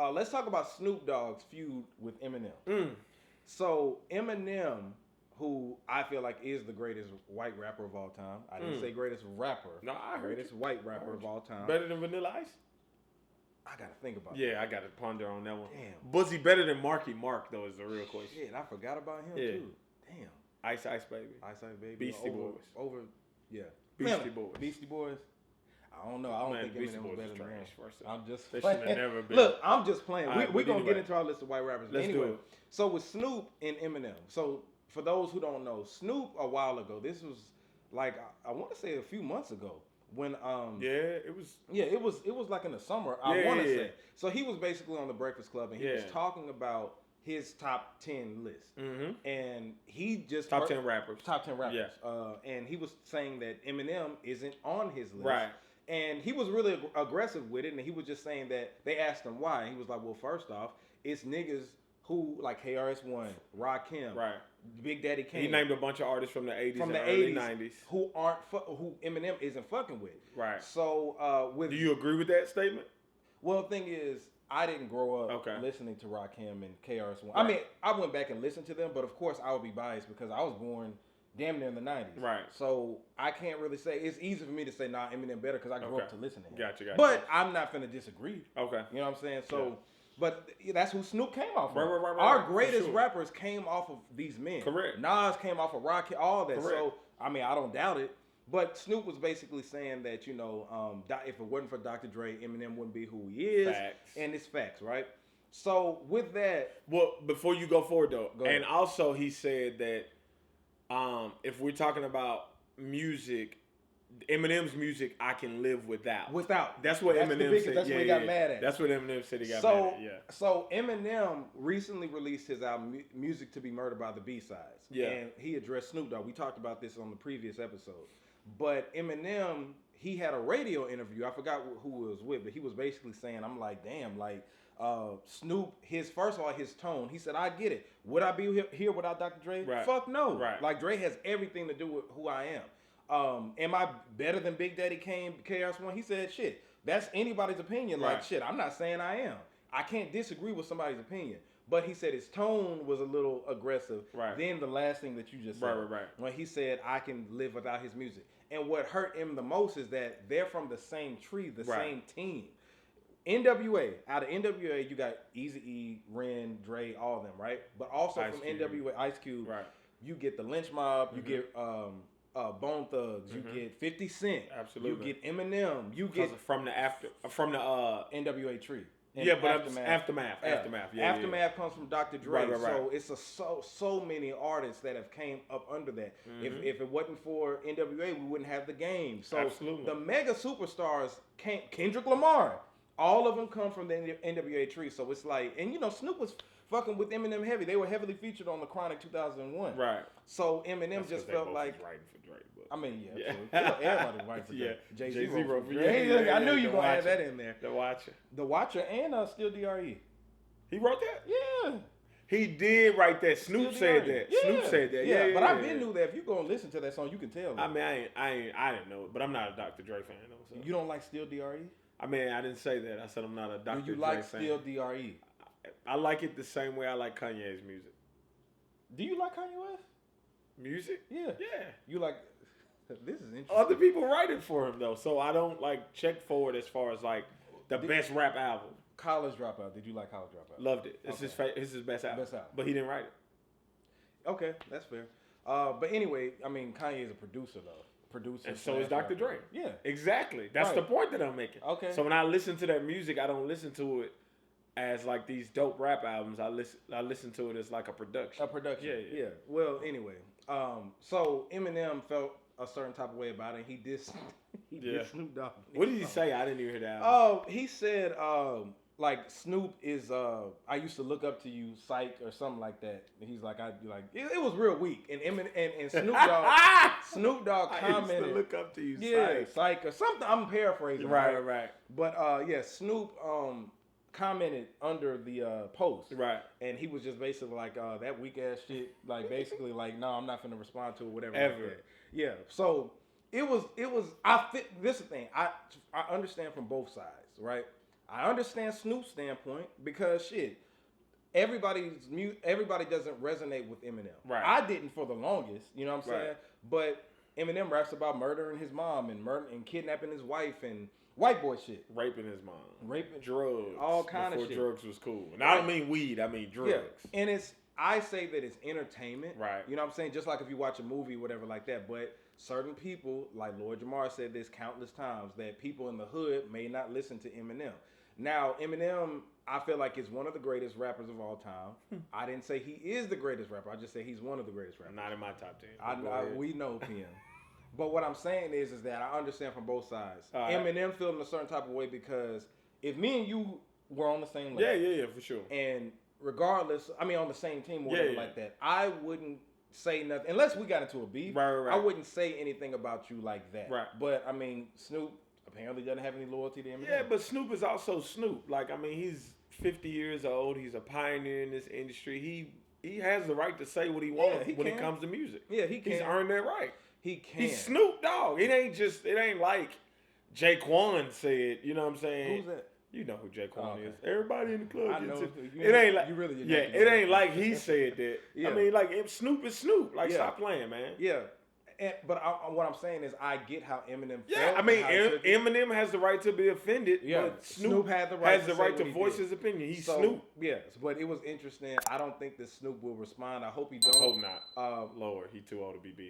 let's talk about Snoop Dogg's feud with Eminem. Mm. So Eminem, who I feel like is the greatest white rapper of all time. I didn't say greatest rapper. No, I heard greatest white rapper of all time. Better than Vanilla Ice? I gotta think about that. Yeah, I gotta ponder on that one. Damn. Was he better than Marky Mark though? Is the real question. Shit, I forgot about him too. Damn. Ice Baby. Ice Baby. Beastie Boys. Yeah. Beastie Boys. Beastie Boys. I don't know. I don't think Eminem was better than him. I'm just they playing. Should have never been. Look, I'm just playing. Right, We're going to get into our list of white rappers. Let's anyway, do it. So with Snoop and Eminem. So for those who don't know, Snoop a while ago, this was like, I want to say a few months ago. When it was like in the summer. I want to say. So he was basically on the Breakfast Club and he was talking about his top 10 list. Mm-hmm. And he just top 10 rappers. Yeah. And he was saying that Eminem isn't on his list. Right. And he was really aggressive with it, and he was just saying that they asked him why. He was like, "Well, first off, it's niggas who like KRS-One, Rakim, right, Big Daddy Kane." He named a bunch of artists from the 80s and early 90s who Eminem isn't fucking with. Right. So, do you agree with that statement? Well, the thing is, I didn't grow up listening to Rakim and KRS-One. Right. I mean, I went back and listened to them, but of course, I would be biased because I was born damn near in the 90s. Right. So I can't really say. It's easy for me to say, nah, Eminem better because I grew up to listen to him. Gotcha. But I'm not finna disagree. Okay. You know what I'm saying? So, but that's who Snoop came off of. Right, Our greatest rappers came off of these men. Correct. Nas came off of Rock, all that. Correct. So, I mean, I don't doubt it. But Snoop was basically saying that, you know, if it wasn't for Dr. Dre, Eminem wouldn't be who he is. Facts. And it's facts, right? So, with that... Well, before you go forward, though, and also he said that if we're talking about music, Eminem's music, I can live without. That's what Eminem said. That's what he got mad at. That's what Eminem said he got mad at. Yeah. So Eminem recently released his album, Music to Be Murdered by the B-Sides. Yeah. And he addressed Snoop Dogg. We talked about this on the previous episode. But Eminem, he had a radio interview. I forgot who it was with, but he was basically saying, I'm like, damn, like, Snoop, first of all, his tone, he said, I get it. Would I be here without Dr. Dre? Right. Fuck no. Right. Like, Dre has everything to do with who I am. Am I better than Big Daddy Kane, KRS-One? He said, shit, that's anybody's opinion. Right. Like, shit, I'm not saying I am. I can't disagree with somebody's opinion. But he said his tone was a little aggressive. Right. Then the last thing that you just said. Right. When he said, I can live without his music. And what hurt him the most is that they're from the same tree, the same team. NWA, out of NWA, you got Eazy-E, Ren, Dre, all of them, right? But also from NWA, Ice Cube, you get the Lynch Mob, you get Bone Thugs, you get 50 Cent, absolutely, you get Eminem, you get from the NWA tree. And Aftermath. Aftermath comes from Dr. Dre. Right. So it's so many artists that have came up under that. Mm-hmm. If it wasn't for NWA, we wouldn't have the game. So absolutely, the mega superstars Kendrick Lamar. All of them come from the NWA tree, so it's like, and you know, Snoop was fucking with Eminem heavy. They were heavily featured on the Chronic 2001. Right. So Eminem just felt like writing for Drake. But. I mean, yeah. Everybody was writing for Drake. Jay-Z wrote for Drake. I knew you were gonna add that in there. The Watcher, and Still Dre. He wrote that? Yeah. He did write that. Snoop said that. Yeah. Snoop said that. Yeah. But I've been knew that if you go and listen to that song, you can tell. I mean, I didn't know it, but I'm not a Dr. Dre fan though. So. You don't like Still Dre? I mean, I didn't say that. I said I'm not a Dr. Dre fan. Do you like Still Dre? I like it the same way I like Kanye's music. Do you like Kanye West? Music? Yeah. Yeah. You like... This is interesting. Other people write it for him though, so I don't like check forward as far as like the best rap album. College Dropout. Did you like College Dropout? Loved it. It's his best album. But he didn't write it. Okay, that's fair. But anyway, I mean, Kanye is a producer though. And so is Dr. Dre. Yeah. Exactly. That's the point that I'm making. Okay. So when I listen to that music, I don't listen to it as like these dope rap albums. I listen to it as like a production. Yeah. Well, anyway, so Eminem felt a certain type of way about it. He did Snoop Dogg. What did he say? I didn't even hear that. Oh, he said like Snoop is I used to look up to you, psych, or something like that. And he's like, it was real weak. And and Snoop Dogg commented, I used to look up to you, psych, or something. I'm paraphrasing. Right. But Snoop commented under the post. Right. And he was just basically like, that weak ass shit. Like basically like, no, I'm not gonna respond to it, whatever. Ever. Like that. Yeah. So this is the thing. I understand from both sides, right? I understand Snoop's standpoint because shit, everybody doesn't resonate with Eminem. Right. I didn't for the longest, you know what I'm saying? But Eminem raps about murdering his mom and kidnapping his wife and white boy shit. Raping his mom. Raping. Drugs. All kind of shit. Before drugs was cool. And I don't mean weed, I mean drugs. Yeah. And I say that it's entertainment. Right. You know what I'm saying? Just like if you watch a movie, whatever like that. But certain people, like Lord Jamar said this countless times, that people in the hood may not listen to Eminem. Now, Eminem, I feel like is one of the greatest rappers of all time. I didn't say he is the greatest rapper. I just say he's one of the greatest rappers. Not in my top 10. We know PM. But what I'm saying is that I understand from both sides. Right. Eminem feeling a certain type of way because if me and you were on the same level. Yeah, for sure. And regardless, I mean on the same team or whatever like that, I wouldn't say nothing unless we got into a beef. Right. I wouldn't say anything about you like that. Right. But I mean, Snoop apparently doesn't have any loyalty to Eminem. Yeah, but Snoop is also Snoop. Like, I mean, he's 50 years old. He's a pioneer in this industry. He has the right to say what he wants when it comes to music. Yeah, he can. He's earned that right. He can. He's Snoop Dogg. It ain't like Jaquan said, you know what I'm saying? Who's that? You know who Jaquan is. Everybody in the club. I know. It ain't like you really. it ain't like he said that. Yeah. I mean, like Snoop is Snoop. Like, stop playing, man. Yeah. But what I'm saying is, I get how Eminem. Yeah, I mean, Eminem has the right to be offended. Yeah, but Snoop has the right to voice his opinion. He's Snoop. Yes, but it was interesting. I don't think that Snoop will respond. I hope he don't. I hope not. Lord, he too old to be beefing.